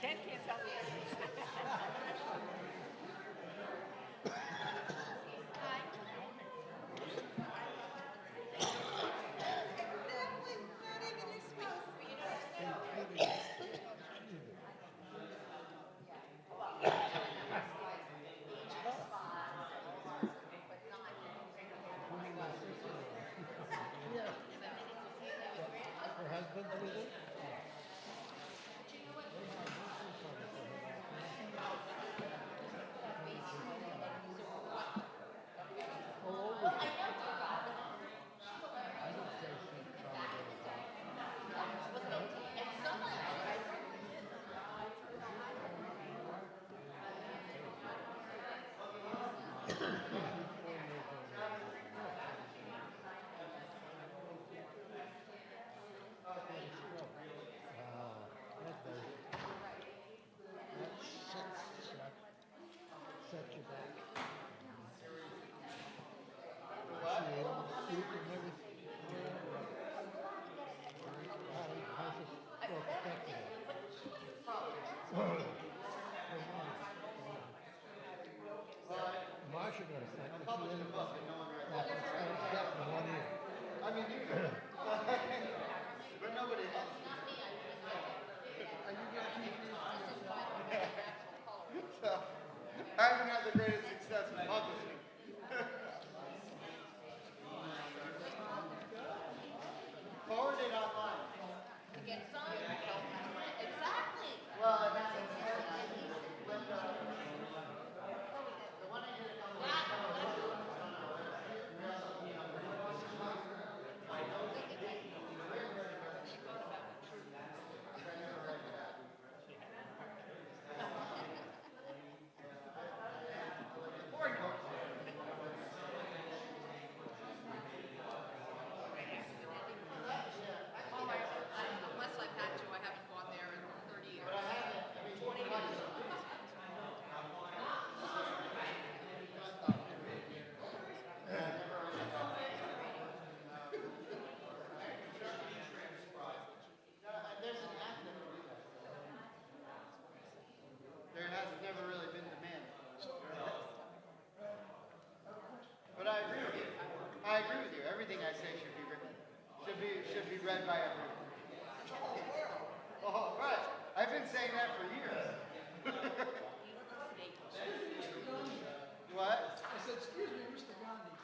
Ken can't tell the difference. Her husband's with her? Set you back. Sleep and everything. How's this stroke affecting you? Marsha got a friend, but she ended up deaf in 1 ear. I mean, you but nobody has. Are you going to keep these to yourself? So, I haven't had the greatest success in publishing. Forward it online. Get signed. Exactly. Well, I have with the one I did on the Unless I've had to, I haven't gone there in 30 years. 20 years. there's an app that will do that. There has never really been demand. But I agree with you. I agree with you. Everything I say should be written. Should be read by everyone. Oh, right. I've been saying that for years. What? I said, excuse me, Mr. Gandhi.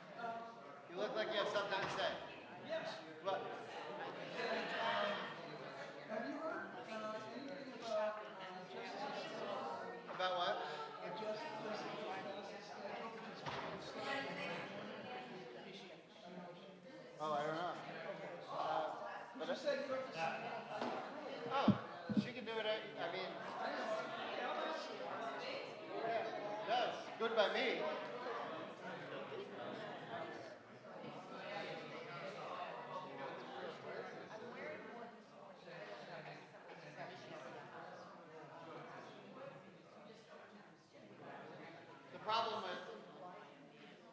You look like you have something to say. Yes. What? Have you heard anything about About what? Oh, I don't know. But You said you were oh, she can do it. I mean, yeah, it does. Good by me.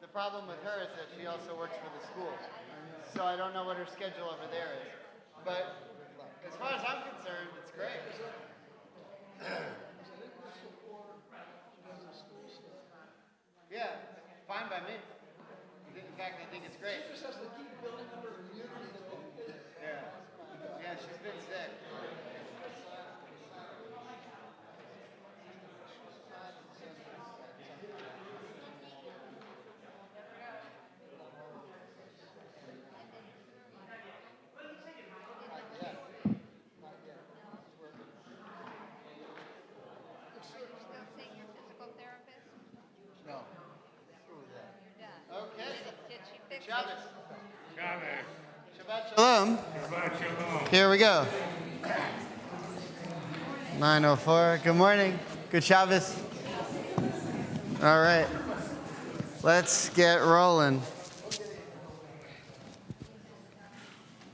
The problem with her is that she also works for the school, so I don't know what her schedule over there is. But as far as I'm concerned, it's great. Yeah, fine by me. In fact, I think it's great. just has to keep building up her immunity. Yeah. Yeah, she's been sick. Still seeing your physical therapist? No. You're done. Okay. Did she fix it? Shabbos. Shabbos. Shabbat shalom. Shabbat shalom. Here we go. 9:04. Good morning. Good Shabbos. All right. Let's get rolling.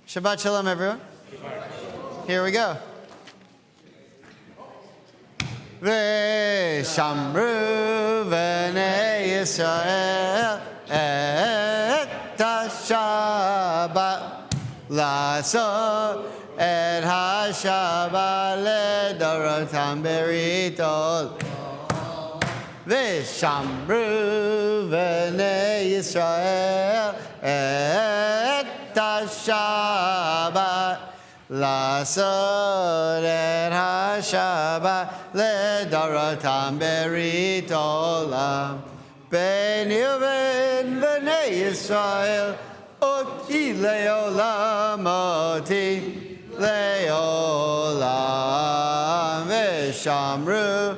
Shabbat shalom, everyone. Here we go. V'shamru v'nei Yisrael et ha-Shabbat la'asot et ha-Shabbat ledorotam beritol. V'shamru v'nei Yisrael et ha-Shabbat Lasod et ha-Shabbat ledorotam berit olam. B'nei uven v'nei Yisrael oti leolam oti leolam. V'shamru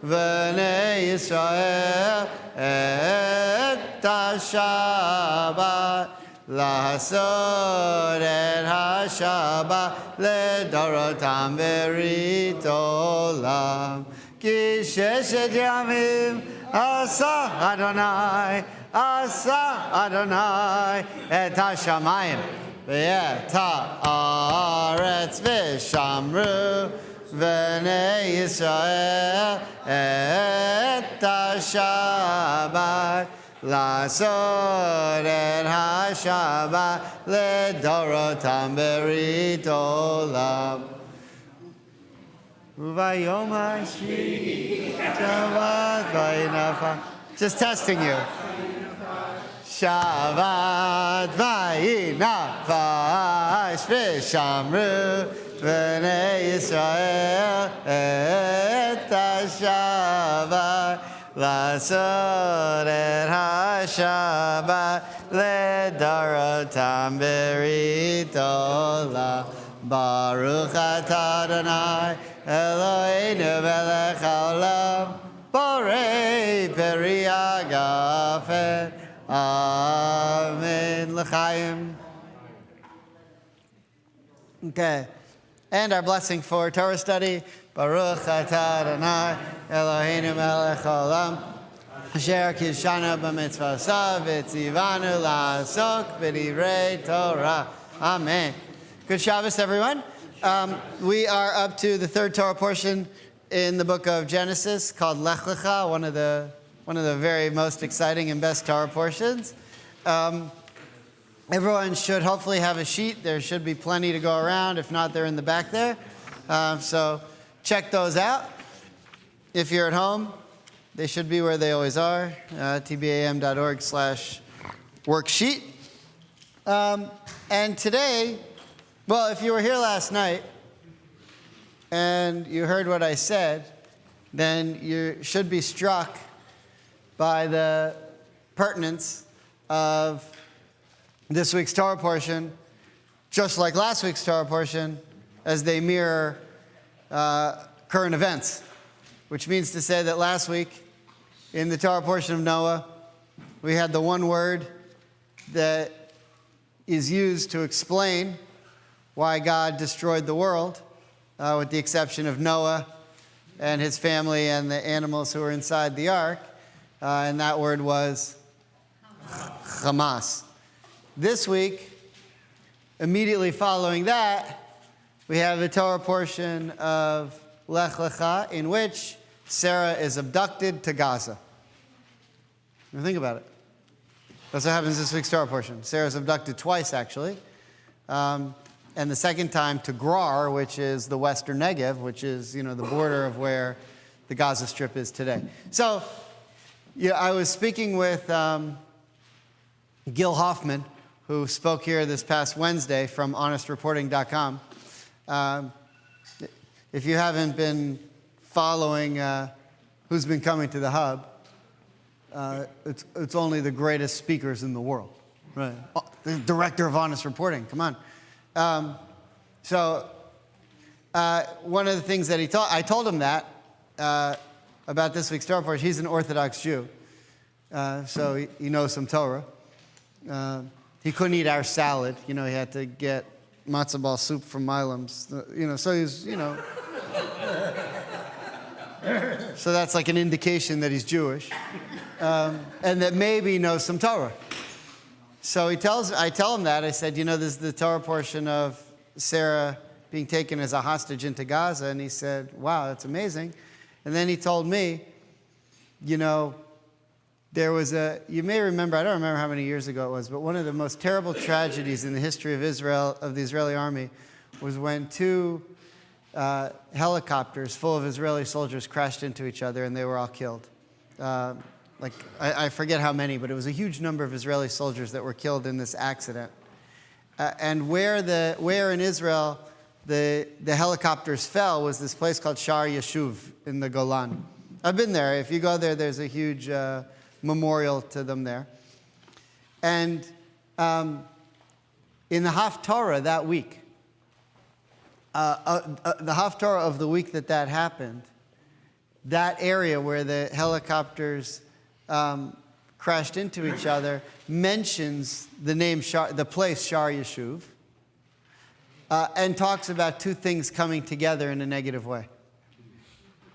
v'nei Yisrael et ha-Shabbat Lasod et ha-Shabbat ledorotam berit olam. Ki sheshet yamim asa Adonai et ha-shamayim v'et ha'aretz v'shamru v'nei Yisrael et ha-Shabbat Lasod et ha-Shabbat ledorotam berit olam. Uvayom ha'shvi Shabbat vayinafa. Just testing you. Shabbat vayinafash v'shamru v'nei Yisrael et ha-Shabbat Lasod et ha-Shabbat ledorotam berit olam. Baruch atah Adonai Eloheinu melech haolam borei peri hagafen. Amen. L'chaim. Okay. And our blessing for Torah study. Baruch atah Adonai Eloheinu melech haolam asher kishanu b'mitzvosav v'tzivanu la'asok b'divrei Torah. Amen. Good Shabbos, everyone. We are up to the third Torah portion in the book of Genesis called Lech Lecha, one of the very most exciting and best Torah portions. Everyone should hopefully have a sheet. There should be plenty to go around. If not, they're in the back there. So check those out. If you're at home, they should be where they always are, tbam.org/worksheet. And today, well, if you were here last night and you heard what I said, then you should be struck by the pertinence of this week's Torah portion, just like last week's Torah portion, as they mirror current events, which means to say that last week in the Torah portion of Noah, we had the one word that is used to explain why God destroyed the world, with the exception of Noah and his family and the animals who were inside the ark, and that word was Hamas. This week, immediately following that, we have the Torah portion of Lech Lecha, in which Sarah is abducted to Gaza. Now think about it. That's what happens this week's Torah portion. Sarah's abducted twice, actually. And the second time to Gerar, which is the western Negev, which is, the border of where the Gaza Strip is today. So, I was speaking with Gil Hoffman, who spoke here this past Wednesday from honestreporting.com. If you haven't been following who's been coming to the Hub, it's only the greatest speakers in the world. Right. Oh, the director of Honest Reporting, come on. One of the things that I told him that about this week's Torah portion. He's an Orthodox Jew, so he knows some Torah. He couldn't eat our salad. He had to get matzo ball soup from Milam's. So he's, so that's like an indication that he's Jewish, and that maybe he knows some Torah. So I tell him that. I said, this is the Torah portion of Sarah being taken as a hostage into Gaza. And he said, wow, that's amazing. And then he told me, there was you may remember, I don't remember how many years ago it was, but one of the most terrible tragedies in the history of Israel, of the Israeli army, was when two helicopters full of Israeli soldiers crashed into each other and they were all killed. I forget how many, but it was a huge number of Israeli soldiers that were killed in this accident. And where in Israel the helicopters fell was this place called Shar Yeshuv in the Golan. I've been there. If you go there, there's a huge memorial to them there. And in the Haftarah that week, the Haftarah of the week that happened, that area where the helicopters crashed into each other mentions the name the place Shar Yeshuv, and talks about two things coming together in a negative way.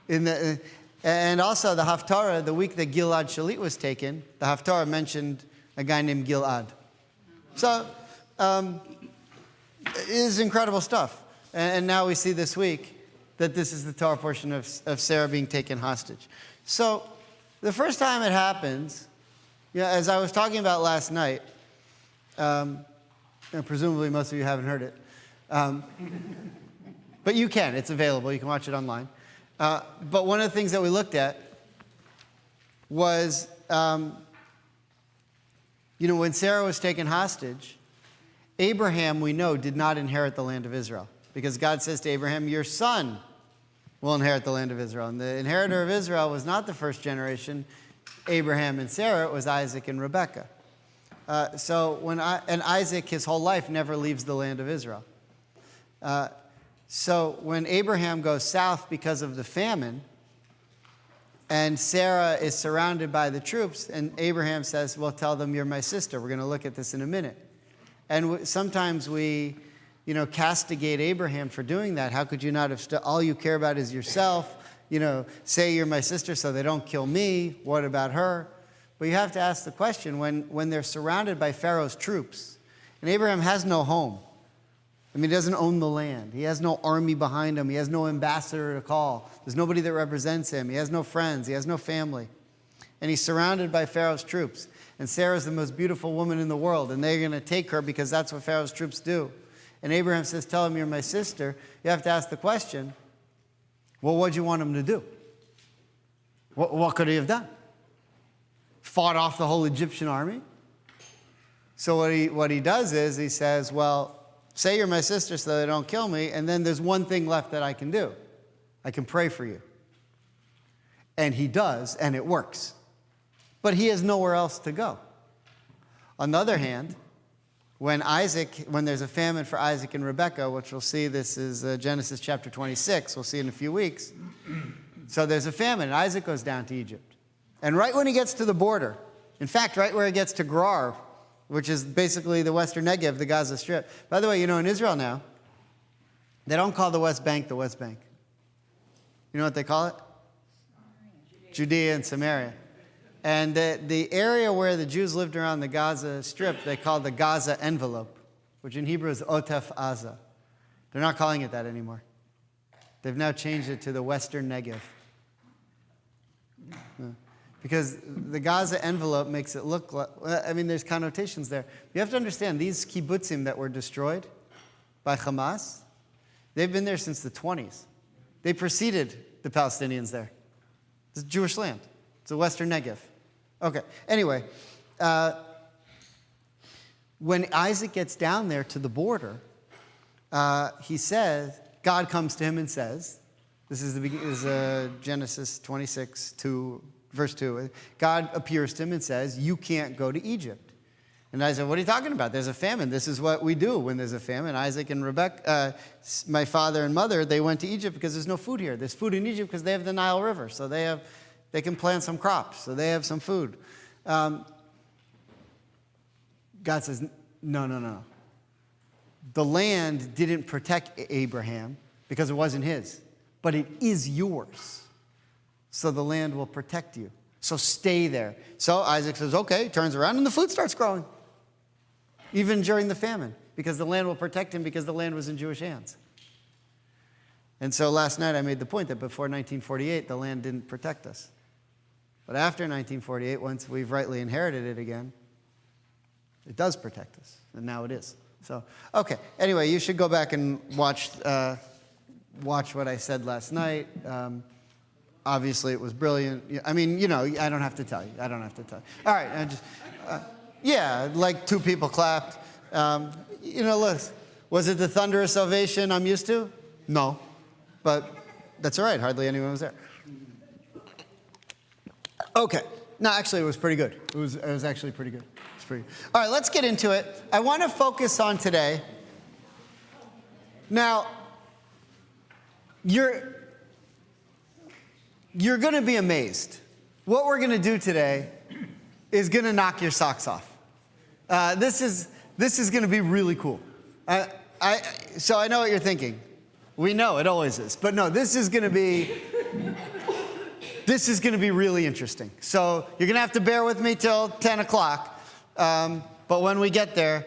And also the Haftarah, the week that Gilad Shalit was taken, the Haftarah mentioned a guy named Gilad. So it is incredible stuff. And now we see this week that this is the Torah portion of Sarah being taken hostage. So the first time it happens, as I was talking about last night, and presumably most of you haven't heard it, but you can. It's available. You can watch it online. But one of the things that we looked at was, when Sarah was taken hostage, Abraham, we know, did not inherit the land of Israel. Because God says to Abraham, your son will inherit the land of Israel. And the inheritor of Israel was not the first generation, Abraham and Sarah, it was Isaac and Rebekah. And Isaac, his whole life, never leaves the land of Israel. So when Abraham goes south because of the famine, and Sarah is surrounded by the troops, and Abraham says, well, tell them you're my sister. We're going to look at this in a minute. And sometimes we, castigate Abraham for doing that. How could you not have, all you care about is yourself? Say you're my sister so they don't kill me. What about her? But you have to ask the question, when they're surrounded by Pharaoh's troops, and Abraham has no home. He doesn't own the land. He has no army behind him. He has no ambassador to call. There's nobody that represents him. He has no friends. He has no family. And he's surrounded by Pharaoh's troops. And Sarah's the most beautiful woman in the world, and they're going to take her because that's what Pharaoh's troops do. And Abraham says, tell him you're my sister. You have to ask the question, well, what do you want him to do? What could he have done? Fought off the whole Egyptian army? So what he does is he says, well, say you're my sister so they don't kill me, and then there's one thing left that I can do. I can pray for you. And he does, and it works. But he has nowhere else to go. On the other hand, when there's a famine for Isaac and Rebekah, which we'll see, this is Genesis chapter 26, we'll see in a few weeks. So there's a famine, and Isaac goes down to Egypt. And right when he gets to the border, in fact, right where he gets to Gerar, which is basically the Western Negev, the Gaza Strip. By the way, in Israel now, they don't call the West Bank the West Bank. You know what they call it? Judea and Samaria. And the area where the Jews lived around the Gaza Strip, they called the Gaza envelope, which in Hebrew is Otef Aza. They're not calling it that anymore. They've now changed it to the Western Negev. Because the Gaza envelope makes it look like, there's connotations there. You have to understand, these kibbutzim that were destroyed by Hamas, they've been there since the 20s. They preceded the Palestinians there. It's Jewish land. It's the Western Negev. Okay, anyway, when Isaac gets down there to the border, he says, God comes to him and says, this is Genesis 26, verse 2. God appears to him and says, you can't go to Egypt. And I said, what are you talking about? There's a famine. This is what we do when there's a famine. Isaac and Rebekah, my father and mother, they went to Egypt because there's no food here. There's food in Egypt because they have the Nile River. So they can plant some crops. So they have some food. God says, no. The land didn't protect Abraham because it wasn't his. But it is yours. So the land will protect you. So stay there. So Isaac says, okay, turns around, and the food starts growing. Even during the famine, because the land will protect him because the land was in Jewish hands. And so last night I made the point that before 1948, the land didn't protect us. But after 1948, once we've rightly inherited it again, it does protect us. And now it is. So, okay. Anyway, you should go back and watch what I said last night. Obviously, it was brilliant. I mean, I don't have to tell you. All right. Yeah, like 2 people clapped. Look, was it the thunderous ovation I'm used to? No. But that's all right. Hardly anyone was there. Okay. No, actually, it was pretty good. It was actually pretty good. It's pretty good. All right, let's get into it. I want to focus on today. Now, you're going to be amazed. What we're going to do today is going to knock your socks off. This is going to be really cool. So I know what you're thinking. We know it always is, but no, this is going to be really interesting. So you're going to have to bear with me till 10 o'clock, but when we get there,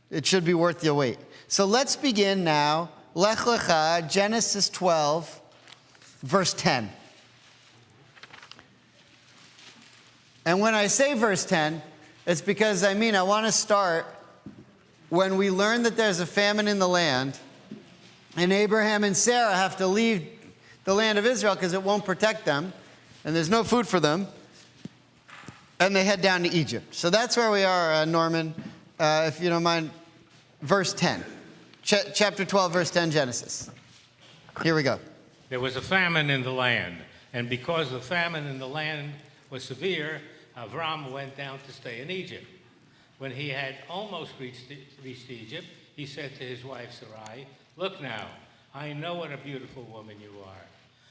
it should be worth your wait. So let's begin now. Lech Lecha, Genesis 12, verse 10. And when I say verse 10, it's because I want to start when we learn that there's a famine in the land, and Abraham and Sarah have to leave the land of Israel because it won't protect them, and there's no food for them, and they head down to Egypt. So that's where we are, Norman, if you don't mind, verse 10. Chapter 12, verse 10, Genesis. Here we go. There was a famine in the land, and because the famine in the land was severe, Avram went down to stay in Egypt. When he had almost reached Egypt, he said to his wife Sarai, "Look now, I know what a beautiful woman you are.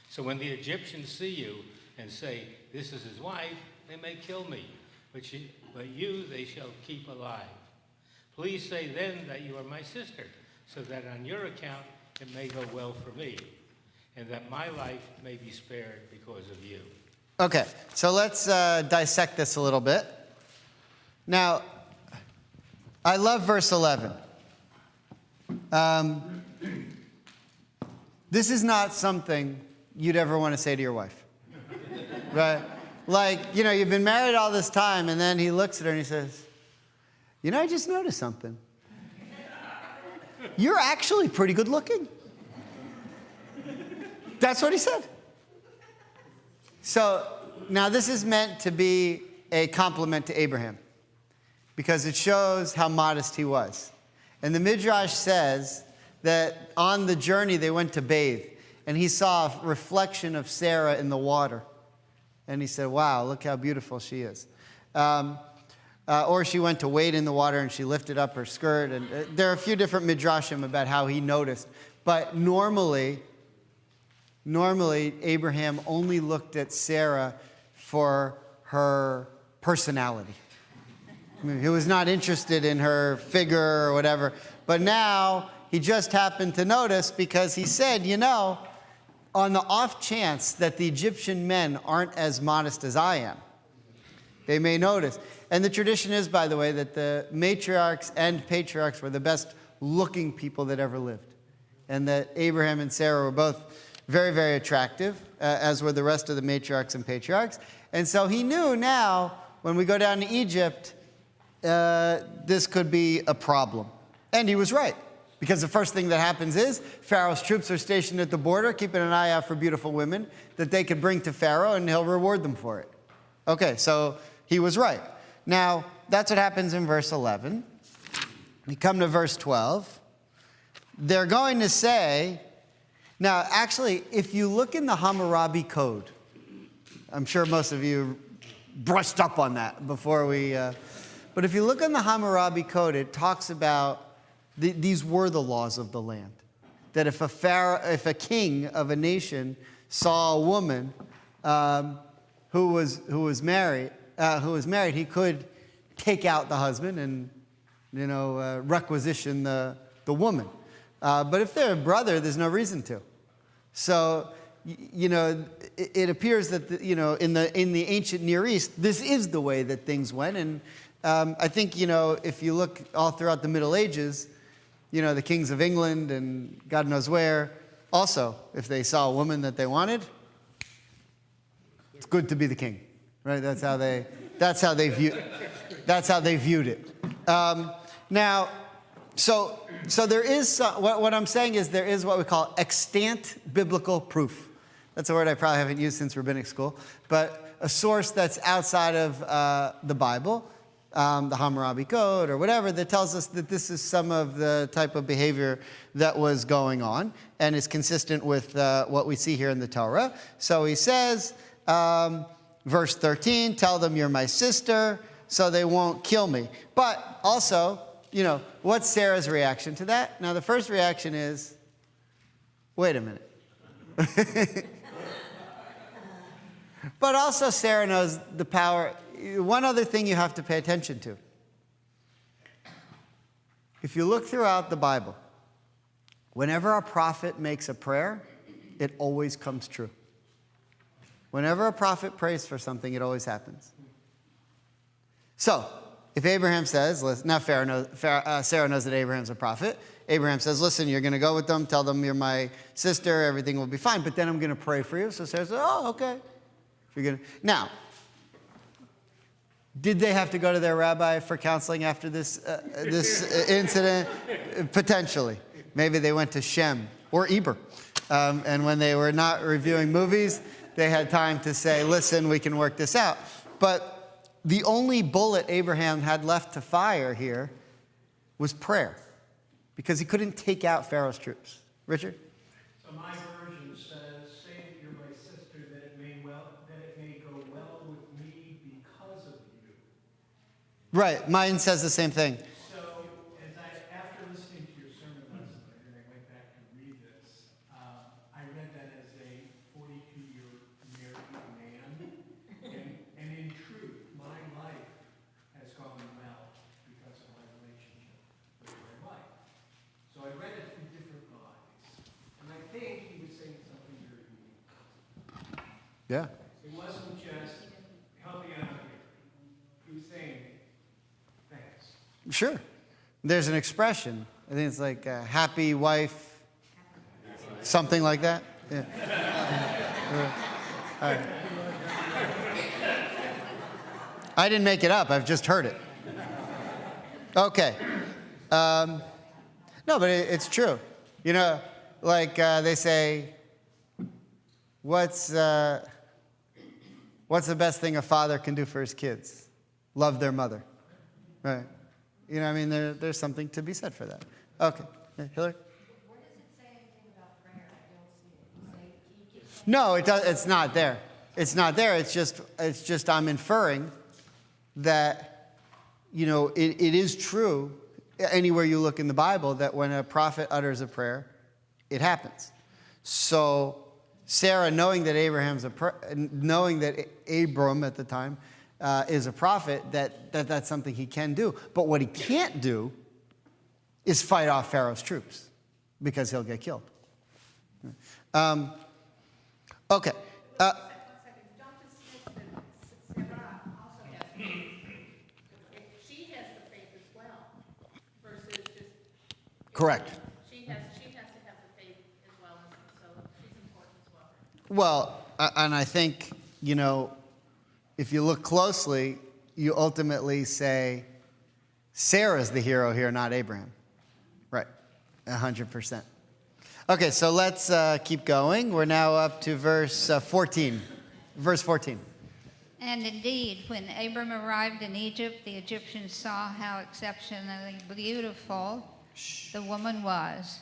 So when the Egyptians see you and say, 'This is his wife,' they may kill me, but you they shall keep alive. Please say then that you are my sister, so that on your account it may go well for me, and that my life may be spared because of you." Okay, so let's dissect this a little bit. Now, I love verse 11. This is not something you'd ever want to say to your wife, right? Like, you've been married all this time, and then he looks at her and he says, I just noticed something. You're actually pretty good looking. That's what he said. So now this is meant to be a compliment to Abraham because it shows how modest he was. And the Midrash says that on the journey they went to bathe, and he saw a reflection of Sarah in the water. And he said, "Wow, look how beautiful she is." Or she went to wade in the water and she lifted up her skirt. And there are a few different Midrashim about how he noticed. But normally, Abraham only looked at Sarah for her personality. He was not interested in her figure or whatever. But now he just happened to notice because he said, on the off chance that the Egyptian men aren't as modest as I am, they may notice. And the tradition is, by the way, that the matriarchs and patriarchs were the best looking people that ever lived. And that Abraham and Sarah were both very, very attractive, as were the rest of the matriarchs and patriarchs. And so he knew now, when we go down to Egypt, this could be a problem. And he was right. Because the first thing that happens is Pharaoh's troops are stationed at the border, keeping an eye out for beautiful women that they could bring to Pharaoh, and he'll reward them for it. Okay, so he was right. Now, that's what happens in verse 11. We come to verse 12. They're going to say, now, actually, if you look in the Hammurabi Code, I'm sure most of you brushed up on that before we, but if you look in the Hammurabi Code, it talks about these were the laws of the land. That if a king of a nation saw a woman who was married, he could take out the husband and requisition the woman. But if they're a brother, there's no reason to. So it appears that in the ancient Near East, this is the way that things went. And I think if you look all throughout the Middle Ages, the kings of England and God knows where, also, if they saw a woman that they wanted, it's good to be the king, right? That's how they viewed it. Now, So there is what I'm saying is there is what we call extant biblical proof. That's a word I probably haven't used since rabbinic school, but a source that's outside of the Bible, the Hammurabi Code or whatever, that tells us that this is some of the type of behavior that was going on and is consistent with what we see here in the Torah. So he says, verse 13, tell them you're my sister so they won't kill me. But also, what's Sarah's reaction to that? Now, the first reaction is, wait a minute. But also Sarah knows the power. One other thing you have to pay attention to. If you look throughout the Bible, whenever a prophet makes a prayer, it always comes true. Whenever a prophet prays for something, it always happens. So, if Abraham says, now Sarah knows that Abraham's a prophet. Abraham says, listen, you're going to go with them, tell them you're my sister, everything will be fine, but then I'm going to pray for you. So Sarah says, oh, okay. Now, did they have to go to their rabbi for counseling after this incident? Potentially. Maybe they went to Shem or Eber. And when they were not reviewing movies, they had time to say, listen, we can work this out. But the only bullet Abraham had left to fire here was prayer, because he couldn't take out Pharaoh's troops. Richard? So my version says, say that you're my sister, that it may go well with me because of you. Right. Mine says the same thing. So after listening to your sermon last night, and I went back to read this, I read that as a 42-year married man, and in truth, my life has gone well because of my relationship with my wife. So I read it through different eyes, and I think he was saying something very unique. Yeah. It wasn't just, help me out here. He was saying, thanks. Sure. There's an expression. I think it's like happy wife, something like that. Yeah. All right. I didn't make it up. I've just heard it. Okay. No, but it's true. They say, what's the best thing a father can do for his kids? Love their mother. Right. There's something to be said for that. Okay. Yeah, Hillary? Where does it say anything about prayer? I don't see it. It say, No, it's not there. It's not there. It's just I'm inferring that, it is true anywhere you look in the Bible that when a prophet utters a prayer, it happens. So Sarah, knowing that Abram at the time is a prophet, that's something he can do. But what he can't do is fight off Pharaoh's troops, because he'll get killed. Okay. Don't dismiss that Sarah also has faith. She has the faith as well, versus just. Correct. She has to have the faith as well, so she's important as well. Well, and I think, if you look closely, you ultimately say Sarah's the hero here, not Abraham. Right. 100%. Okay, so let's keep going. We're now up to verse 14. Verse 14. and indeed, when Abram arrived in Egypt, the Egyptians saw how exceptionally beautiful the woman was.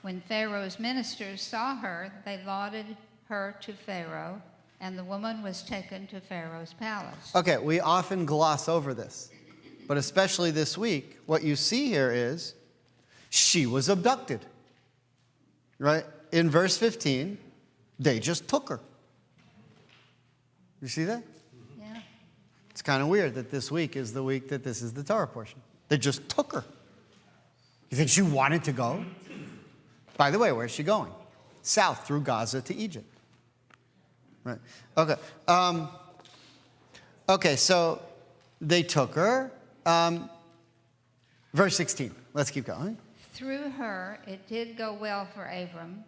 When Pharaoh's ministers saw her, they lauded her to Pharaoh, and the woman was taken to Pharaoh's palace. Okay, we often gloss over this, but especially this week, what you see here is she was abducted, right? In verse 15, they just took her. You see that? Yeah. It's kind of weird that this week is the week that this is the Torah portion. They just took her. You think she wanted to go? By the way, where's she going? South through Gaza to Egypt. Right. Okay. Okay, so they took her. Verse 16. Let's keep going. Through her it did go well for Abram,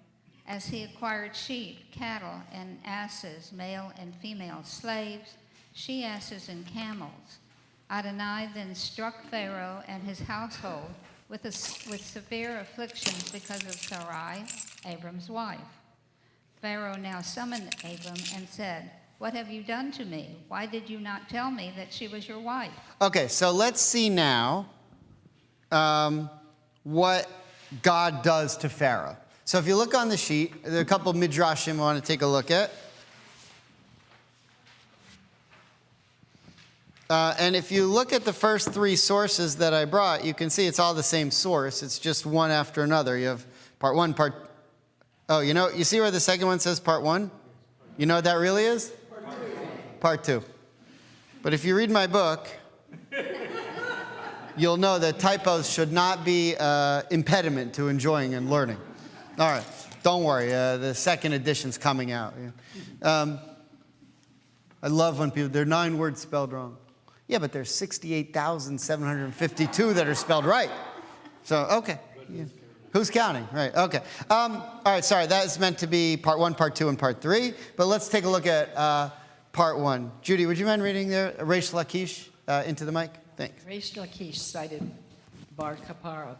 as he acquired sheep, cattle, and asses, male and female slaves, she-asses and camels. Adonai then struck Pharaoh and his household with severe afflictions because of Sarai, Abram's wife. Pharaoh now summoned Abram and said, "What have you done to me? Why did you not tell me that she was your wife?" Okay, so let's see now what God does to Pharaoh. So if you look on the sheet, there are a couple of midrashim I want to take a look at. And if you look at the first three sources that I brought, you can see it's all the same source. It's just one after another. You have part one, oh, you see where the second one says part one? You know what that really is? Part two. But if you read my book, you'll know that typos should not be impediment to enjoying and learning. All right, don't worry. The second edition's coming out. I love when people, there are 9 words spelled wrong. Yeah, but there's 68,752 that are spelled right. So, okay. Yeah. Who's counting? Right, okay. All right, sorry, that is meant to be part 1, part 2, and part 3. But let's take a look at part 1. Judy, would you mind reading there? Reish Lakish into the mic? Thanks. Reish Lakish cited Bar Kapara.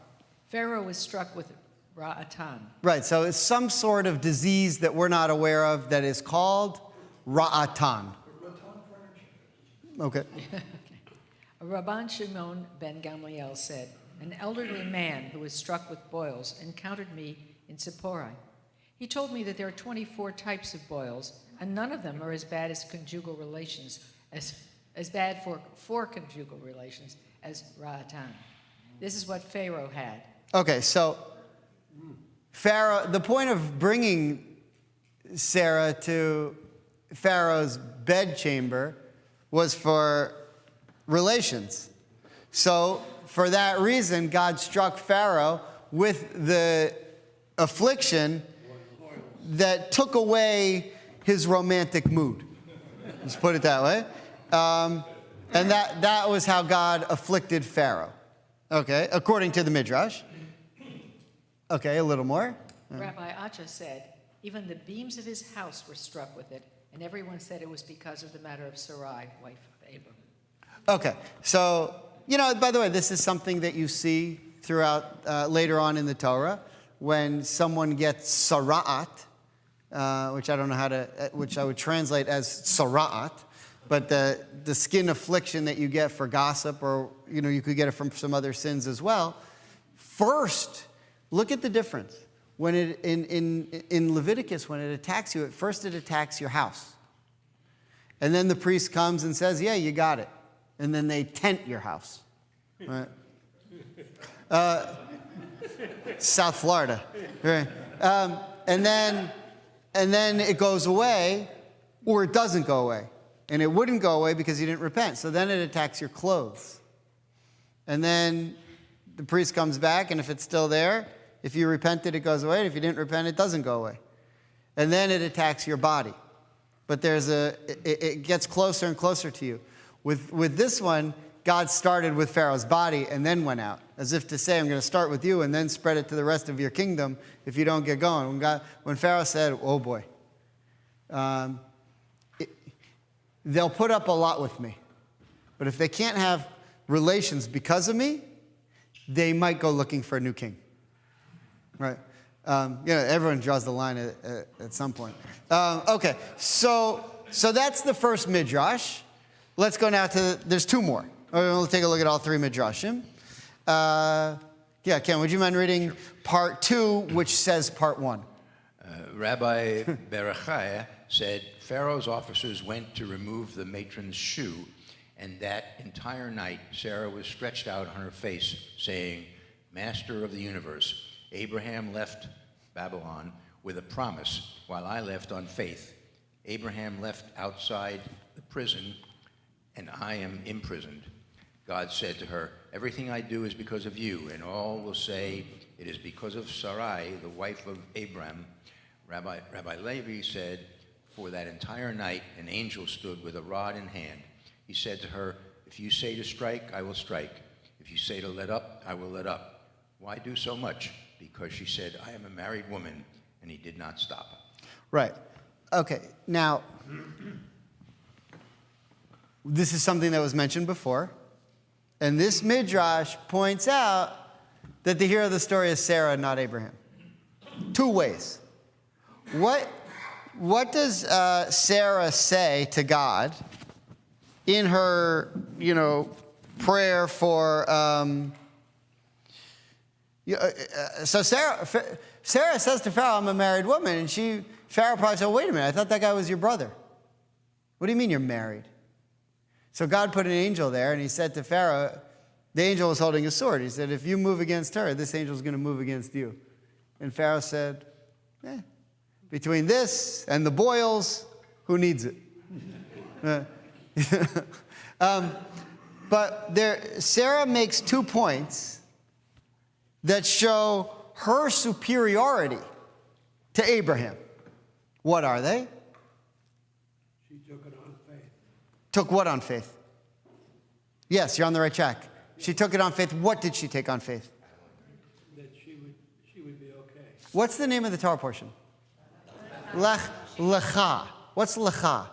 Pharaoh was struck with Ra'atan. Right, so it's some sort of disease that we're not aware of that is called Ra'atan. Okay. Rabban Shimon ben Gamliel said, "An elderly man who was struck with boils encountered me in Sippori. He told me that there are 24 types of boils, and none of them are as bad as conjugal relations, as bad for conjugal relations as Ra'atan." This is what Pharaoh had. Okay, so Pharaoh, the point of bringing Sarah to Pharaoh's bedchamber was for relations. So for that reason, God struck Pharaoh with the affliction that took away his romantic mood. Let's put it that way. And that was how God afflicted Pharaoh. Okay, according to the Midrash. Okay, a little more. Rabbi Acha said, "Even the beams of his house were struck with it, and everyone said it was because of the matter of Sarai, wife of Abram." Okay, so, by the way, this is something that you see throughout later on in the Torah when someone gets sara'at, which I don't know which I would translate as sara'at, but the skin affliction that you get for gossip, or, you could get it from some other sins as well. First, look at the difference. When in Leviticus, when it attacks you, at first it attacks your house. And then the priest comes and says, "Yeah, you got it." And then they tent your house. Right? South Florida. Right? And then it goes away, or it doesn't go away. And it wouldn't go away because you didn't repent. So then it attacks your clothes. And then the priest comes back, and if it's still there, if you repented, it goes away. And if you didn't repent, it doesn't go away. And then it attacks your body. But it gets closer and closer to you. With this one, God started with Pharaoh's body and then went out, as if to say, "I'm going to start with you and then spread it to the rest of your kingdom if you don't get going." When Pharaoh said, "Oh boy, they'll put up a lot with me, but if they can't have relations because of me, they might go looking for a new king." Right? Everyone draws the line at some point. Okay, so that's the first midrash. Let's go now there's 2 more. We'll take a look at all 3 midrashim. Ken, would you mind reading part 2, which says part 1? Rabbi Berachai said, "Pharaoh's officers went to remove the matron's shoe, and that entire night Sarah was stretched out on her face, saying, 'Master of the universe, Abraham left Babylon with a promise, while I left on faith. Abraham left outside the prison, and I am imprisoned.' God said to her, 'Everything I do is because of you,' and all will say, 'It is because of Sarai, the wife of Abram.'" Rabbi Levi said, "For that entire night an angel stood with a rod in hand. He said to her, 'If you say to strike, I will strike. If you say to let up, I will let up. Why do so much?' Because she said, 'I am a married woman,' and he did not stop." Right. Okay, now, this is something that was mentioned before. And this midrash points out that the hero of the story is Sarah, not Abraham. Two ways. What does Sarah say to God in her, prayer for? So Sarah says to Pharaoh, "I'm a married woman," and Pharaoh probably said, "Wait a minute, I thought that guy was your brother. What do you mean you're married?" So God put an angel there, and he said to Pharaoh, the angel was holding a sword. He said, "If you move against her, this angel is going to move against you." And Pharaoh said, between this and the boils, who needs it? But Sarah makes 2 points that show her superiority to Abraham. What are they? She took it on faith. Took what on faith? Yes, you're on the right track. She took it on faith. What did she take on faith? That she would be okay. What's the name of the Torah portion? Lecha. What's lecha?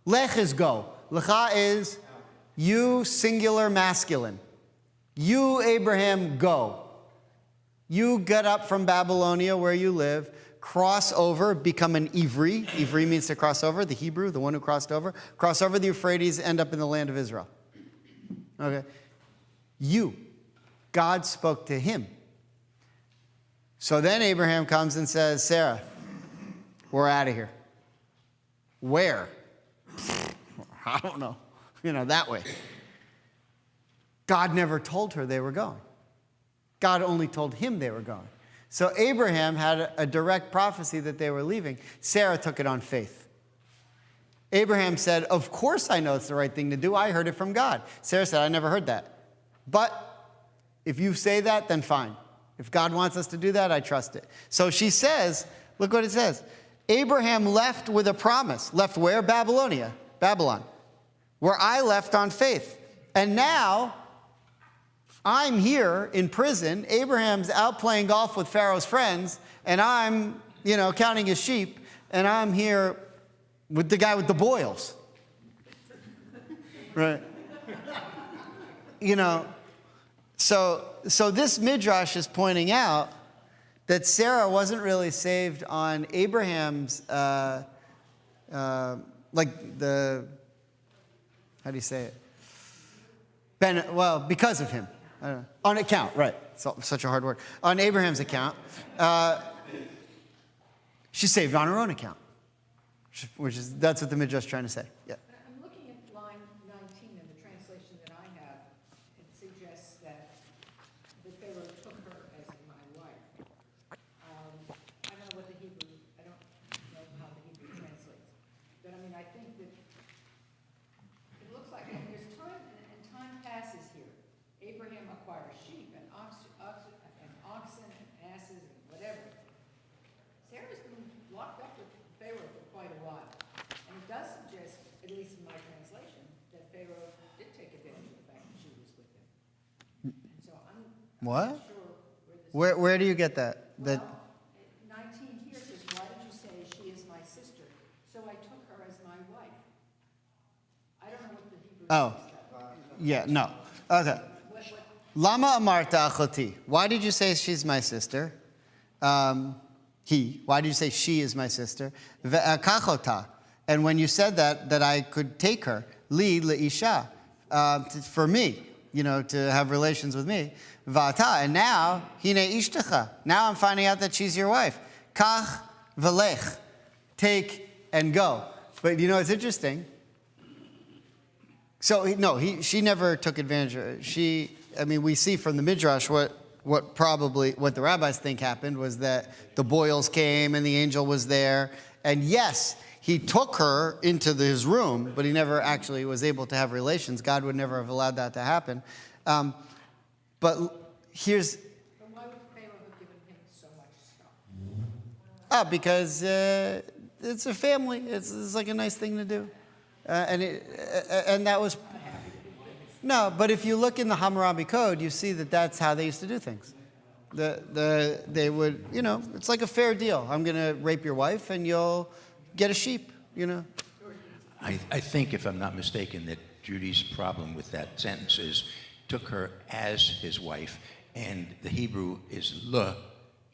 Lech is go. Lecha is you, singular masculine. You, Abraham, go. You get up from Babylonia where you live, cross over, become an Ivri. Ivri means to cross over, the Hebrew, the one who crossed over. Cross over the Euphrates, end up in the land of Israel. Okay. You. God spoke to him. So then Abraham comes and says, "Sarah, we're out of here." Where? I don't know. That way. God never told her they were going. God only told him they were going. So Abraham had a direct prophecy that they were leaving. Sarah took it on faith. Abraham said, "Of course I know it's the right thing to do. I heard it from God." Sarah said, "I never heard that. But if you say that, then fine. If God wants us to do that, I trust it." So she says, look what it says. Abraham left with a promise. Left where? Babylon. Where I left on faith. And now I'm here in prison. Abraham's out playing golf with Pharaoh's friends, and I'm, counting his sheep, and I'm here with the guy with the boils. Right? So this midrash is pointing out that Sarah wasn't really saved on Abraham's, how do you say it? Because of him. On account, right. It's such a hard word. On Abraham's account. She's saved on her own account. That's what the midrash is trying to say. Yeah. I'm looking at line 19 in the translation that I have. It suggests that Pharaoh took her as my wife. I don't know what the Hebrew, I don't know how the Hebrew translates. But I think that it looks like there's time, and time passes here. Abraham acquires sheep and oxen and asses and whatever. Sarah's been locked up with Pharaoh for quite a while. And it does suggest, at least in my translation, that Pharaoh did take advantage of the fact that she was with him. And so I'm What? not sure where this Where do you get that? Well, 19 here says, "Why did you say she is my sister? So I took her as my wife." I don't know what the Hebrew Oh. says. Yeah, no. Okay. What, Lama amarta achoti. Why did you say she's my sister? Why did you say she is my sister? Ve'akachota. And when you said that I could take her, li leisha, for me, to have relations with me. Va'ata. And now, hine ishtecha. Now I'm finding out that she's your wife. Kach velech. Take and go. But it's interesting. So, she never took advantage of her. We see from the Midrash what the rabbis think happened was that the boils came and the angel was there. And yes, he took her into his room, but he never actually was able to have relations. God would never have allowed that to happen. But here's... But why would Pharaoh have given him so much stuff? Because it's a family. It's like a nice thing to do. And that was... No, but if you look in the Hammurabi Code, you see that that's how they used to do things. They would, it's like a fair deal. I'm going to rape your wife and you'll get a sheep, I think, if I'm not mistaken, that Judy's problem with that sentence is took her as his wife, and the Hebrew is le,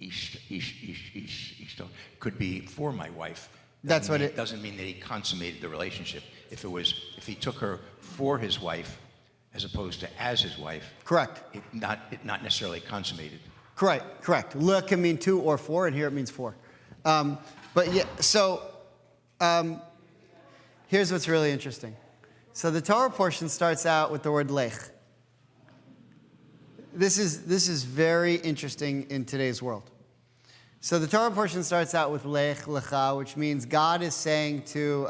ishto, could be for my wife. That's what It doesn't mean that he consummated the relationship. If he took her for his wife, as opposed to as his wife, Correct. it not necessarily consummated. Correct. Le can mean 2 or 4, and here it means 4. But yeah, so here's what's really interesting. So the Torah portion starts out with the word lech. This is very interesting in today's world. So the Torah portion starts out with lech, lecha, which means God is saying to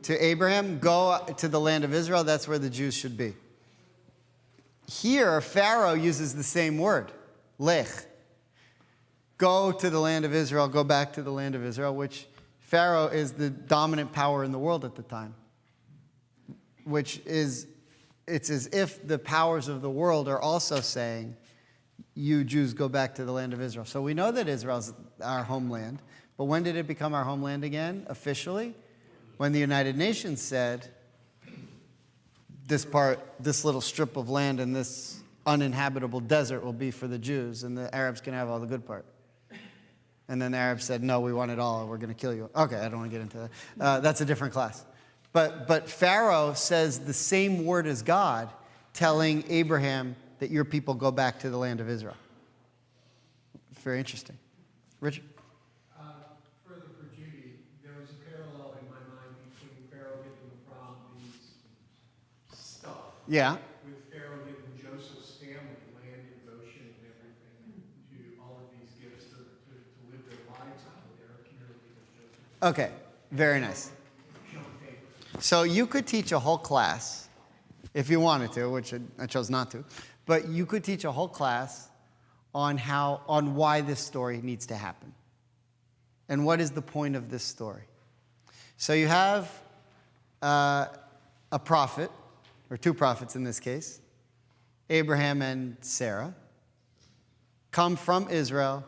Abraham, go to the land of Israel. That's where the Jews should be. Here, Pharaoh uses the same word, lech. Go to the land of Israel, go back to the land of Israel, which Pharaoh is the dominant power in the world at the time. It's as if the powers of the world are also saying, you Jews go back to the land of Israel. So we know that Israel's our homeland, but when did it become our homeland again, officially? When the United Nations said, this little strip of land and this uninhabitable desert will be for the Jews, and the Arabs can have all the good part. And then the Arabs said, no, we want it all, we're going to kill you. Okay, I don't want to get into that. That's a different class. But Pharaoh says the same word as God, telling Abraham that your people go back to the land of Israel. It's very interesting. Richard? Further for Judy, there was a parallel in my mind between Pharaoh giving the promise stuff. Yeah. With Pharaoh giving Joseph's family land in Goshen and everything to all of these gifts to live their lives out there, purely because Joseph. Okay, very nice. So you could teach a whole class, if you wanted to, which I chose not to, but you could teach a whole class on why this story needs to happen. And what is the point of this story? So you have a prophet, or 2 prophets in this case, Abraham and Sarah, come from Israel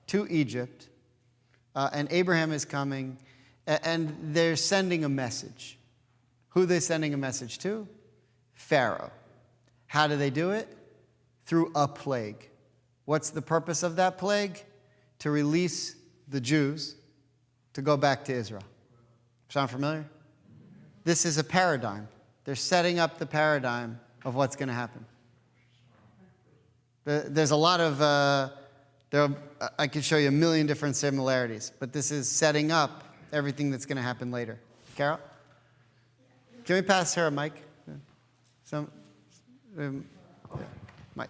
to Egypt, and Abraham is coming, and they're sending a message. Who are they sending a message to? Pharaoh. How do they do it? Through a plague. What's the purpose of that plague? To release the Jews to go back to Israel. Sound familiar? This is a paradigm. They're setting up the paradigm of what's going to happen. There's a lot of, I could show you a million different similarities, but this is setting up everything that's going to happen later. Carol? Can we pass her a mic? Mike.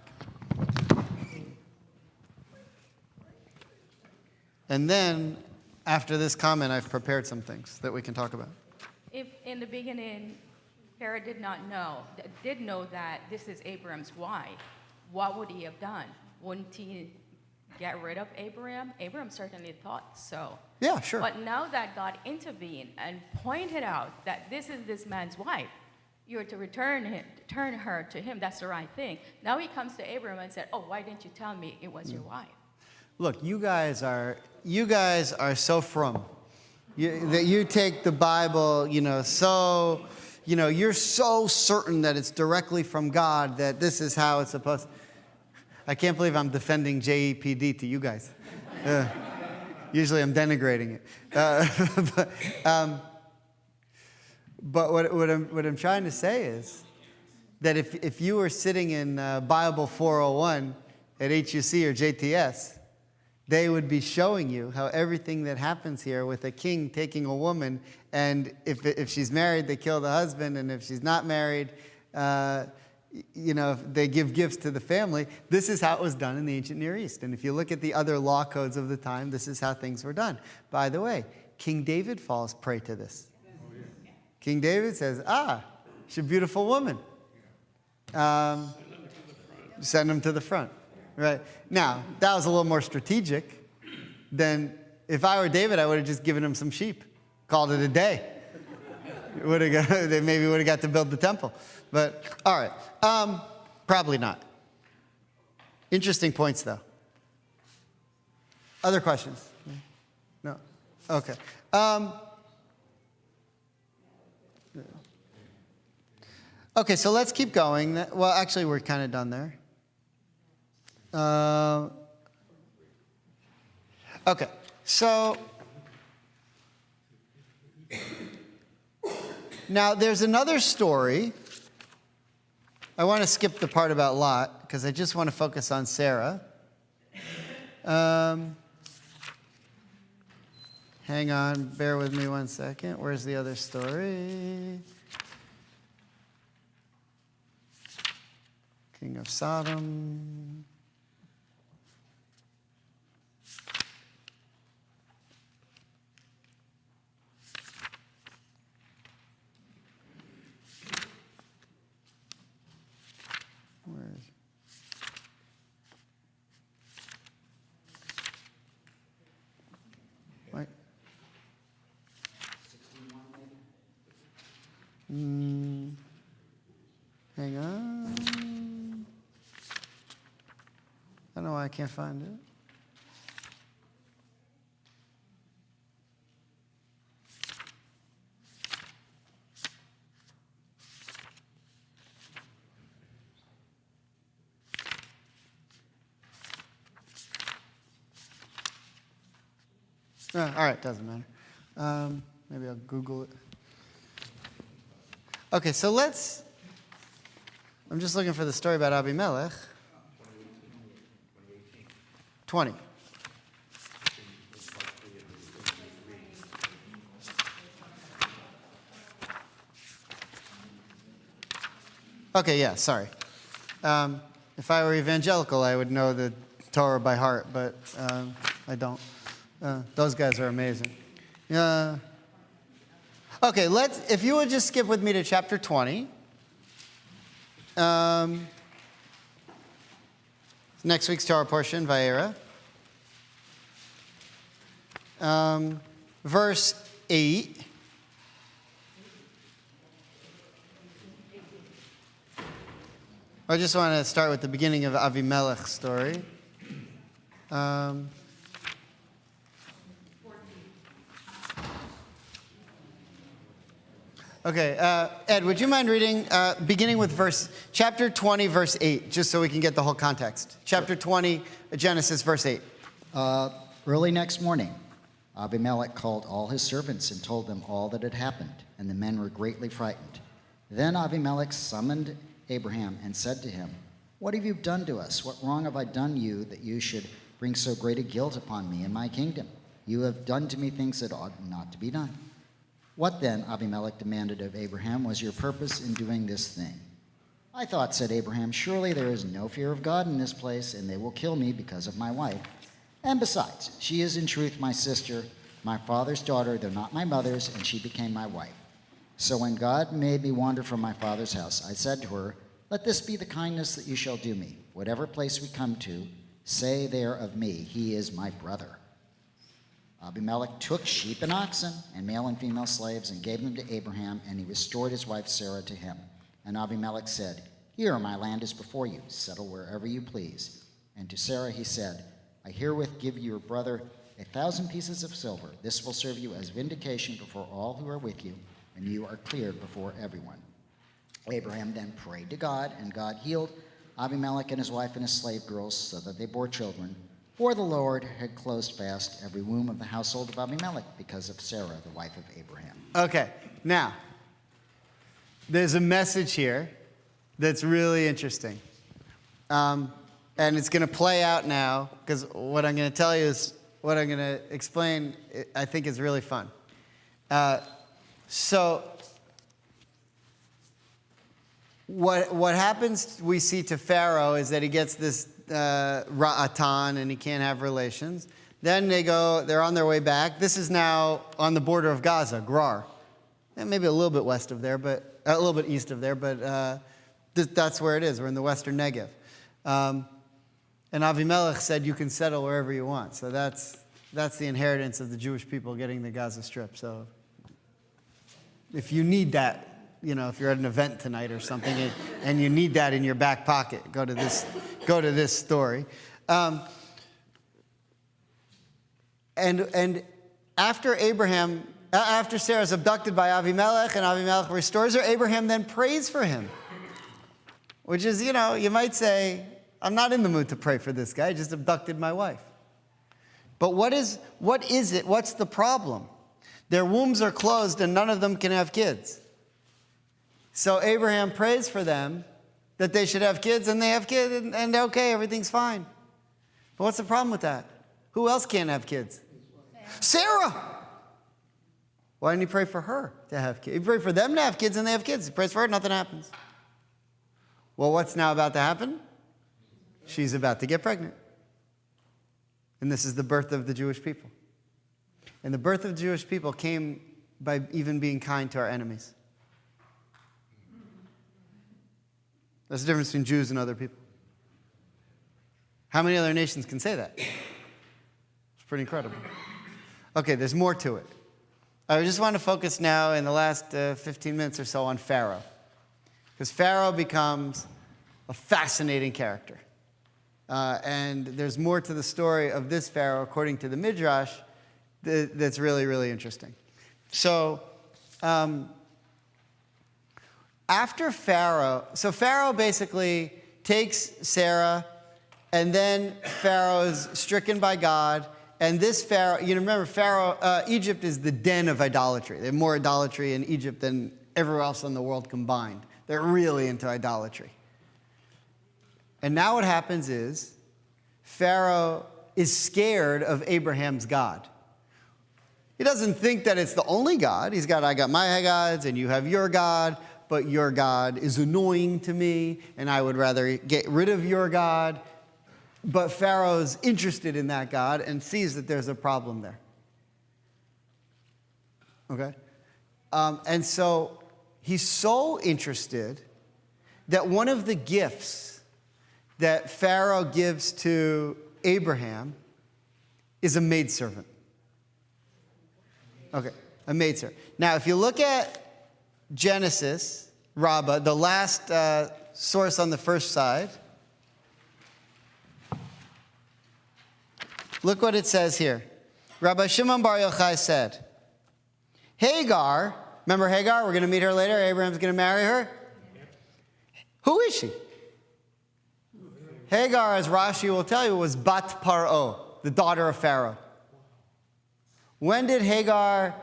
And then, after this comment, I've prepared some things that we can talk about. If in the beginning, Pharaoh did know that this is Abraham's wife, what would he have done? Wouldn't he get rid of Abraham? Abraham certainly thought so. Yeah, sure. But now that God intervened and pointed out that this is this man's wife, you're to return her to him. That's the right thing. Now he comes to Abraham and said, "Oh, why didn't you tell me it was your wife?" Look, you guys are so frum. That you take the Bible, you're so certain that it's directly from God, that this is how it's supposed. I can't believe I'm defending JEPD to you guys. Usually I'm denigrating it. But what I'm trying to say is that if you were sitting in Bible 401 at HUC or JTS, they would be showing you how everything that happens here with a king taking a woman, and if she's married, they kill the husband, and if she's not married, they give gifts to the family. This is how it was done in the ancient Near East. And if you look at the other law codes of the time, this is how things were done. By the way, King David falls prey to this. King David says, she's a beautiful woman. Send him to the front. Right. Now, that was a little more strategic than if I were David, I would have just given him some sheep, called it a day. They maybe would have got to build the temple. But, all right. Probably not. Interesting points, though. Other questions? No? Okay. Okay, so let's keep going. Well, actually, we're kind of done there. Okay, so now there's another story. I want to skip the part about Lot because I just want to focus on Sarah. Hang on, bear with me one second. Where's the other story? King of Sodom. Where is Wait. Hang on. I don't know why I can't find it. All right, doesn't matter. Maybe I'll Google it. Okay, so I'm just looking for the story about Abimelech. 20. Okay, yeah, sorry. If I were evangelical, I would know the Torah by heart, but I don't. Those guys are amazing. Okay, if you would just skip with me to chapter 20. Next week's Torah portion, Vayera. Verse 8. I just want to start with the beginning of Avimelech's story. Okay, Ed, would you mind reading, beginning with chapter 20, verse 8, just so we can get the whole context. Chapter 20, Genesis, verse 8. Early next morning, Abimelech called all his servants and told them all that had happened, and the men were greatly frightened. Then Abimelech summoned Abraham and said to him, "What have you done to us? What wrong have I done you that you should bring so great a guilt upon me and my kingdom? You have done to me things that ought not to be done." "What then," Abimelech demanded of Abraham, "was your purpose in doing this thing?" "I thought," said Abraham, "surely there is no fear of God in this place, and they will kill me because of my wife. And besides, she is in truth my sister, my father's daughter, though not my mother's, and she became my wife. So when God made me wander from my father's house, I said to her, 'Let this be the kindness that you shall do me. Whatever place we come to, say there of me, he is my brother.' Abimelech took sheep and oxen and male and female slaves and gave them to Abraham, and he restored his wife Sarah to him. And Abimelech said, 'Here my land is before you. Settle wherever you please.' And to Sarah he said, 'I herewith give your brother 1,000 pieces of silver. This will serve you as vindication before all who are with you, and you are cleared before everyone.' Abraham then prayed to God, and God healed Abimelech and his wife and his slave girls so that they bore children. For the Lord had closed fast every womb of the household of Abimelech because of Sarah, the wife of Abraham." Okay, now, there's a message here that's really interesting. And it's going to play out now, because what I'm going to tell you is, what I'm going to explain, I think is really fun. So, what happens, we see to Pharaoh, is that he gets this ra'atan, and he can't have relations. Then they're on their way back. This is now on the border of Gaza, Gerar. And maybe a little bit west of there, but a little bit east of there, but that's where it is. We're in the western Negev. And Avimelech said, "You can settle wherever you want." So that's the inheritance of the Jewish people getting the Gaza Strip. So if you need that, if you're at an event tonight or something, and you need that in your back pocket, go to this story. And after Sarah's abducted by Avimelech and Avimelech restores her, Abraham then prays for him. which is, you might say, I'm not in the mood to pray for this guy. He just abducted my wife. But what is it? What's the problem? Their wombs are closed and none of them can have kids. So Abraham prays for them that they should have kids, and they have kids, and okay, everything's fine. But what's the problem with that? Who else can't have kids? Sarah! Why didn't he pray for her to have kids? He prayed for them to have kids, and they have kids. He prays for her, nothing happens. Well, what's now about to happen? She's about to get pregnant. And this is the birth of the Jewish people. And the birth of the Jewish people came by even being kind to our enemies. That's the difference between Jews and other people. How many other nations can say that? It's pretty incredible. Okay, there's more to it. I just want to focus now in the last 15 minutes or so on Pharaoh. Because Pharaoh becomes a fascinating character. And there's more to the story of this Pharaoh, according to the Midrash, that's really, really interesting. So, after Pharaoh, Pharaoh basically takes Sarah, and then Pharaoh is stricken by God. And this Pharaoh, remember, Egypt is the den of idolatry. They have more idolatry in Egypt than everywhere else in the world combined. They're really into idolatry. And now what happens is Pharaoh is scared of Abraham's God. He doesn't think that it's the only God. I got my gods and you have your God, but your God is annoying to me and I would rather get rid of your God. But Pharaoh's interested in that God and sees that there's a problem there. Okay? And so he's so interested that one of the gifts that Pharaoh gives to Abraham is a maidservant. Okay, a maidservant. Now, if you look at Genesis, Rabbah, the last source on the first side, look what it says here. Rabbi Shimon Bar Yochai said, Hagar, remember Hagar? We're going to meet her later. Abraham's going to marry her. Who is she? Hagar, as Rashi will tell you, was Bat Paro, the daughter of Pharaoh. When did Hagar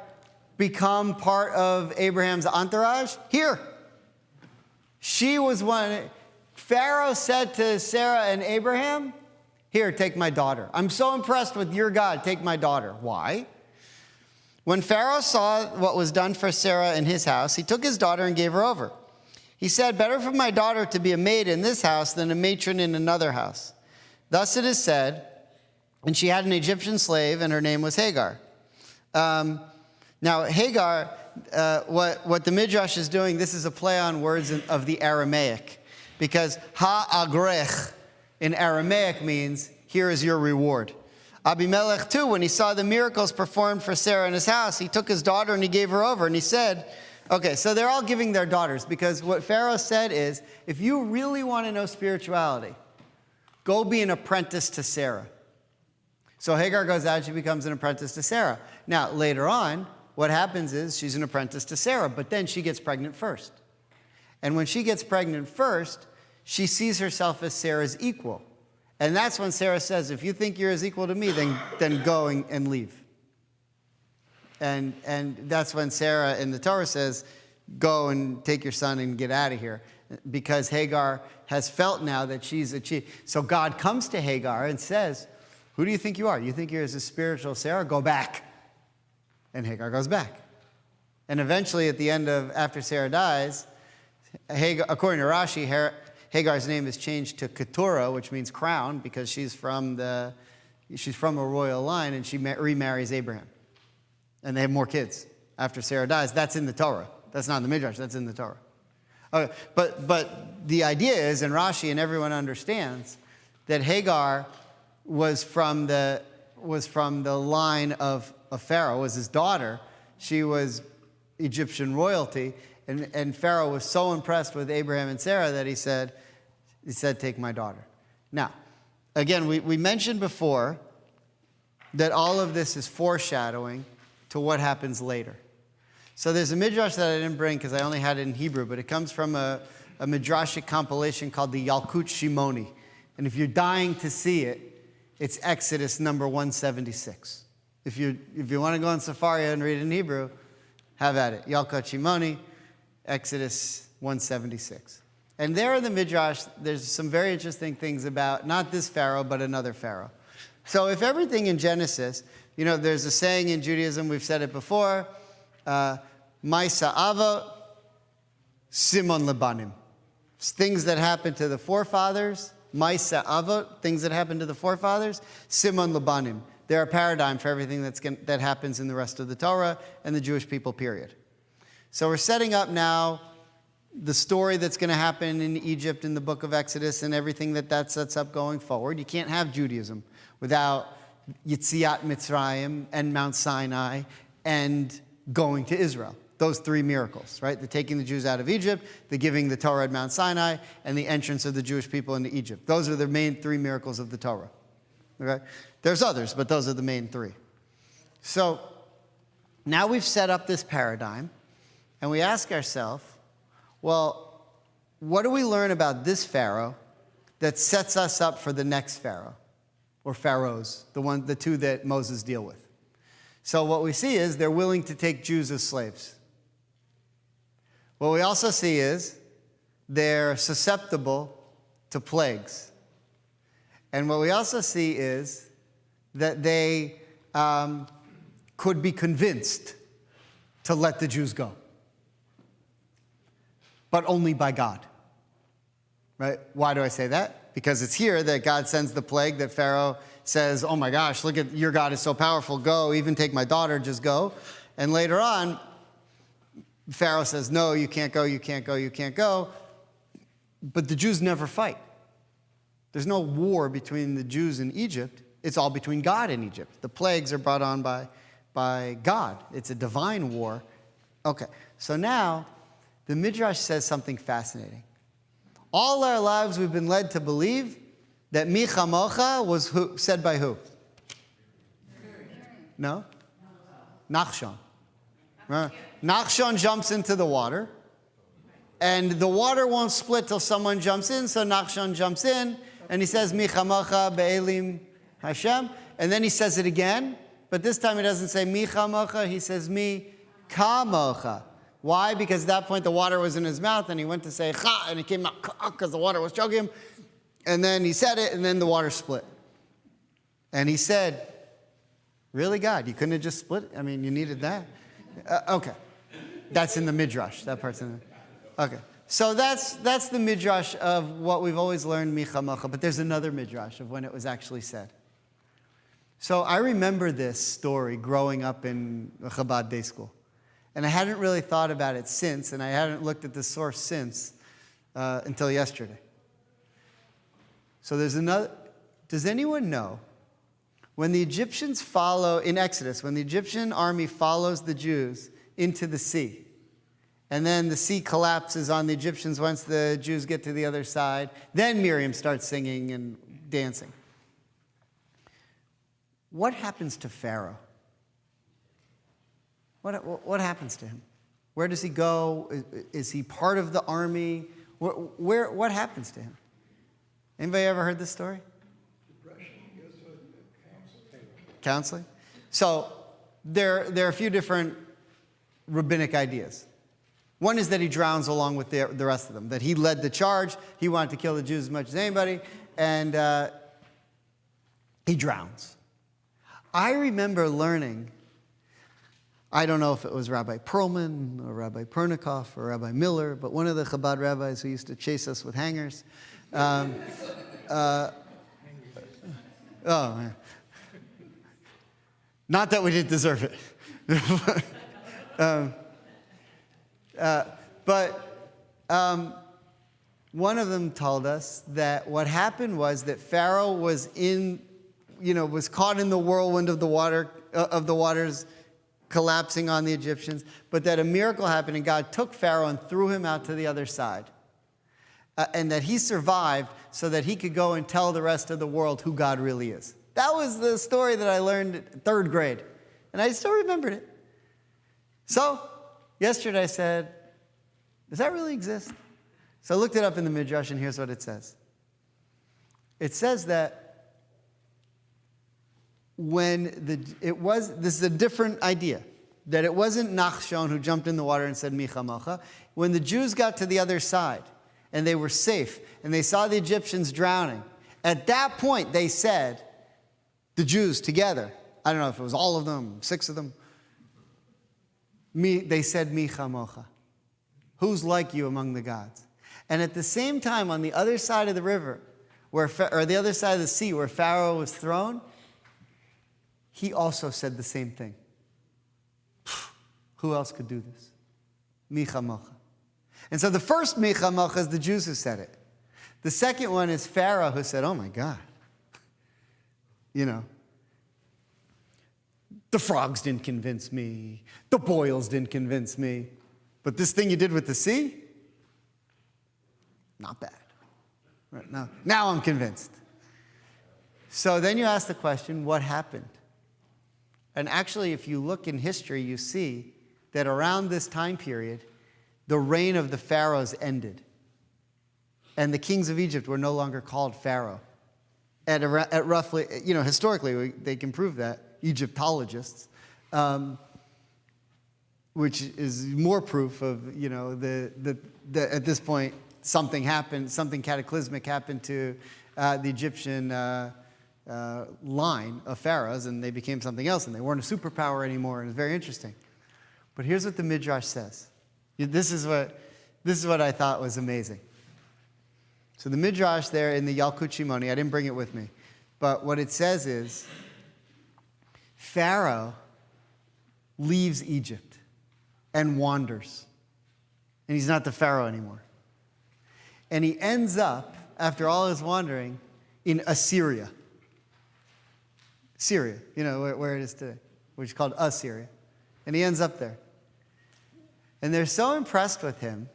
become part of Abraham's entourage? Here. She was one. Pharaoh said to Sarah and Abraham, here, take my daughter. I'm so impressed with your God. Take my daughter. Why? When Pharaoh saw what was done for Sarah in his house, he took his daughter and gave her over. He said, better for my daughter to be a maid in this house than a matron in another house. Thus it is said, and she had an Egyptian slave, and her name was Hagar. Now, Hagar, what the Midrash is doing, this is a play on words of the Aramaic. Because ha-agrech in Aramaic means, here is your reward. Abimelech, too, when he saw the miracles performed for Sarah in his house, he took his daughter and he gave her over. And he said, okay, so they're all giving their daughters, because what Pharaoh said is, if you really want to know spirituality, go be an apprentice to Sarah. So Hagar goes out, she becomes an apprentice to Sarah. Now, later on, what happens is she's an apprentice to Sarah, but then she gets pregnant first. And when she gets pregnant first, she sees herself as Sarah's equal. And that's when Sarah says, if you think you're as equal to me, then go and leave. And that's when Sarah in the Torah says, go and take your son and get out of here. Because Hagar has felt now that she's achieved. So God comes to Hagar and says, who do you think you are? You think you're as a spiritual Sarah? Go back. And Hagar goes back. And eventually at the end after Sarah dies, Hagar, according to Rashi, Hagar's name is changed to Keturah, which means crown, because she's from a royal line, and she remarries Abraham. And they have more kids after Sarah dies. That's in the Torah. That's not in the Midrash. That's in the Torah. Okay, but the idea is, and Rashi and everyone understands, that Hagar was from the line of Pharaoh, was his daughter. She was Egyptian royalty, and Pharaoh was so impressed with Abraham and Sarah that he said, take my daughter. Now, again, we mentioned before that all of this is foreshadowing to what happens later. So there's a midrash that I didn't bring because I only had it in Hebrew, but it comes from a a midrashic compilation called the Yalkut Shimoni. And if you're dying to see it, it's Exodus number 176. If you want to go on Safari and read it in Hebrew, have at it. Yalkut Shimoni, Exodus 176. And there in the Midrash, there's some very interesting things about not this Pharaoh, but another Pharaoh. So if everything in Genesis, there's a saying in Judaism, we've said it before, Maisa Ava, Simon Lebanim. Things that happened to the forefathers, Maisa Ava, things that happened to the forefathers, Simon Lebanim. They're a paradigm for everything that happens in the rest of the Torah and the Jewish people, period. So we're setting up now the story that's going to happen in Egypt in the book of Exodus and everything that sets up going forward. You can't have Judaism without Yetziat Mitzrayim and Mount Sinai and going to Israel. Those three miracles, right? The taking the Jews out of Egypt, the giving the Torah at Mount Sinai, and the entrance of the Jewish people into Egypt. Those are the main three miracles of the Torah. Okay? There's others, but those are the main three. So now we've set up this paradigm, and we ask ourselves, well, what do we learn about this Pharaoh that sets us up for the next Pharaoh, or pharaohs, the two that Moses deal with? So what we see is they're willing to take Jews as slaves. What we also see is they're susceptible to plagues. And what we also see is that they could be convinced to let the Jews go. But only by God. Right? Why do I say that? Because it's here that God sends the plague, that Pharaoh says, oh my gosh, look at your God is so powerful, go, even take my daughter, just go. And later on, Pharaoh says, no, you can't go, you can't go, you can't go. But the Jews never fight. There's no war between the Jews and Egypt. It's all between God and Egypt. The plagues are brought on by God. It's a divine war. Okay, so now the Midrash says something fascinating. All our lives we've been led to believe that Mi Chamocha was said by who? No? Nachshon. Nachshon jumps into the water, and the water won't split till someone jumps in, so Nachshon jumps in, and he says, Mi Chamocha be'elim Hashem, and then he says it again, but this time he doesn't say Mi Chamocha, he says Mi Kamocha. Why? Because at that point the water was in his mouth, and he went to say Cha, and it came out because the water was choking him, and then he said it, and then the water split. And he said, really, God? You couldn't have just split it? I mean, you needed that? Okay. That's in the Midrash. That part's in the... Okay. So that's the Midrash of what we've always learned, Mi Chamocha. But there's another Midrash of when it was actually said. So I remember this story growing up in a Chabad day school. And I hadn't really thought about it since, and I hadn't looked at the source since until yesterday. So there's another... Does anyone know when the Egyptians follow, in Exodus, when the Egyptian army follows the Jews into the sea, and then the sea collapses on the Egyptians once the Jews get to the other side, then Miriam starts singing and dancing. What happens to Pharaoh? What happens to him? Where does he go? Is he part of the army? What happens to him? Anybody ever heard this story? Counseling? So there are a few different rabbinic ideas. One is that he drowns along with the rest of them, that he led the charge, he wanted to kill the Jews as much as anybody, and he drowns. I remember learning, I don't know if it was Rabbi Perlman or Rabbi Pernikoff or Rabbi Miller, but one of the Chabad rabbis who used to chase us with hangers. Oh, man. Not that we didn't deserve it. But one of them told us that what happened was that Pharaoh was was caught in the whirlwind of the waters collapsing on the Egyptians, but that a miracle happened and God took Pharaoh and threw him out to the other side. And that he survived so that he could go and tell the rest of the world who God really is. That was the story that I learned in third grade. And I still remembered it. So, yesterday I said, does that really exist? So I looked it up in the Midrash, and here's what it says. It says that this is a different idea, that it wasn't Nachshon who jumped in the water and said, Mi chamocha. When the Jews got to the other side, and they were safe, and they saw the Egyptians drowning, at that point they said, the Jews together, I don't know if it was all of them, 6 of them, they said, Mi chamocha. Who's like you among the gods? And at the same time, on the other side of the river, or the other side of the sea where Pharaoh was thrown, he also said the same thing. Who else could do this? Mi chamocha. And so the first Mi chamocha is the Jews who said it. The second one is Pharaoh who said, oh my God. You know, the frogs didn't convince me. The boils didn't convince me. But this thing you did with the sea? Not bad. Right, now I'm convinced. So then you ask the question, what happened? And actually, if you look in history, you see that around this time period, the reign of the pharaohs ended. And the kings of Egypt were no longer called Pharaoh. At roughly, historically, they can prove that, Egyptologists, which is more proof of, at this point, something happened, something cataclysmic happened to the Egyptian line of pharaohs, and they became something else, and they weren't a superpower anymore, and it's very interesting. But here's what the Midrash says. This is what I thought was amazing. So the Midrash there in the Yalkut Shimoni, I didn't bring it with me, but what it says is, Pharaoh leaves Egypt and wanders, and he's not the Pharaoh anymore. And he ends up, after all his wandering, in Assyria. Syria, where it is today, which is called Assyria. And he ends up there. And they're so impressed with him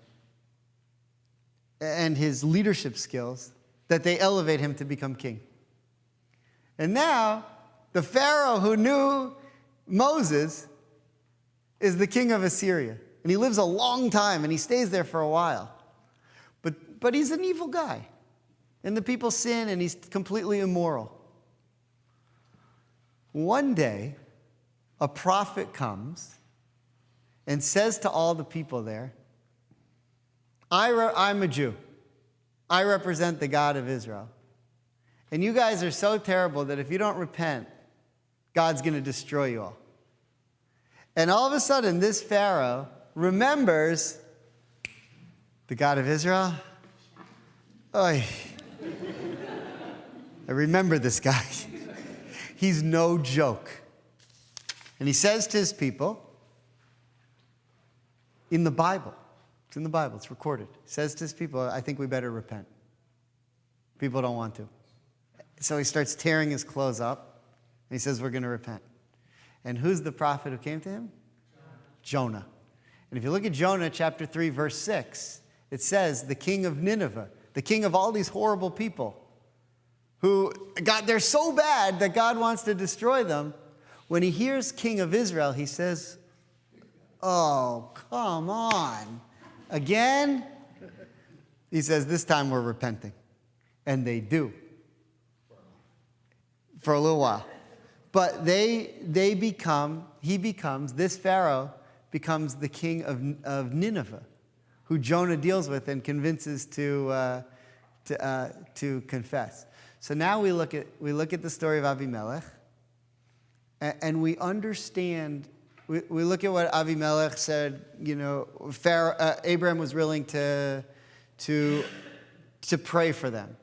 and his leadership skills that they elevate him to become king. And now, the Pharaoh who knew Moses is the king of Assyria. And he lives a long time, and he stays there for a while. But he's an evil guy. And the people sin, and he's completely immoral. One day, a prophet comes and says to all the people there, I'm a Jew. I represent the God of Israel. And you guys are so terrible that if you don't repent, God's going to destroy you all. And all of a sudden, this Pharaoh remembers the God of Israel. Oy. I remember this guy. He's no joke. And he says to his people, in the Bible, it's in the Bible, it's recorded. He says to his people, I think we better repent. People don't want to. So he starts tearing his clothes up, and he says, we're going to repent. And who's the prophet who came to him? Jonah. And if you look at Jonah chapter 3, verse 6, it says, the king of Nineveh, the king of all these horrible people, who they're so bad that God wants to destroy them. When he hears king of Israel, he says, oh, come on. Again? He says, this time we're repenting. And they do. For a little while. But this Pharaoh becomes the king of Nineveh, who Jonah deals with and convinces to confess. So now we look at the story of Avimelech, and we understand. We look at what Avimelech said. Abraham was willing to pray for them.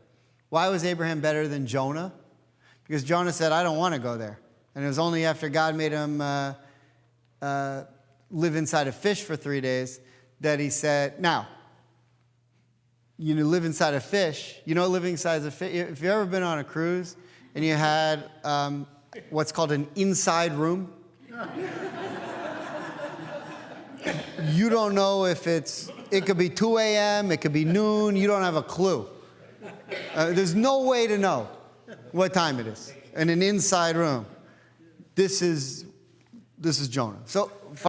Why was Abraham better than Jonah? Because Jonah said, "I don't want to go there," and it was only after God made him live inside a fish for 3 days that he said, "Now, live inside a fish. Living inside a fish. If you've ever been on a cruise and you had what's called an inside room, you don't know if it could be 2 a.m., it could be noon. You don't have a clue. There's no way to know what time it is in an inside room. This is Jonah. So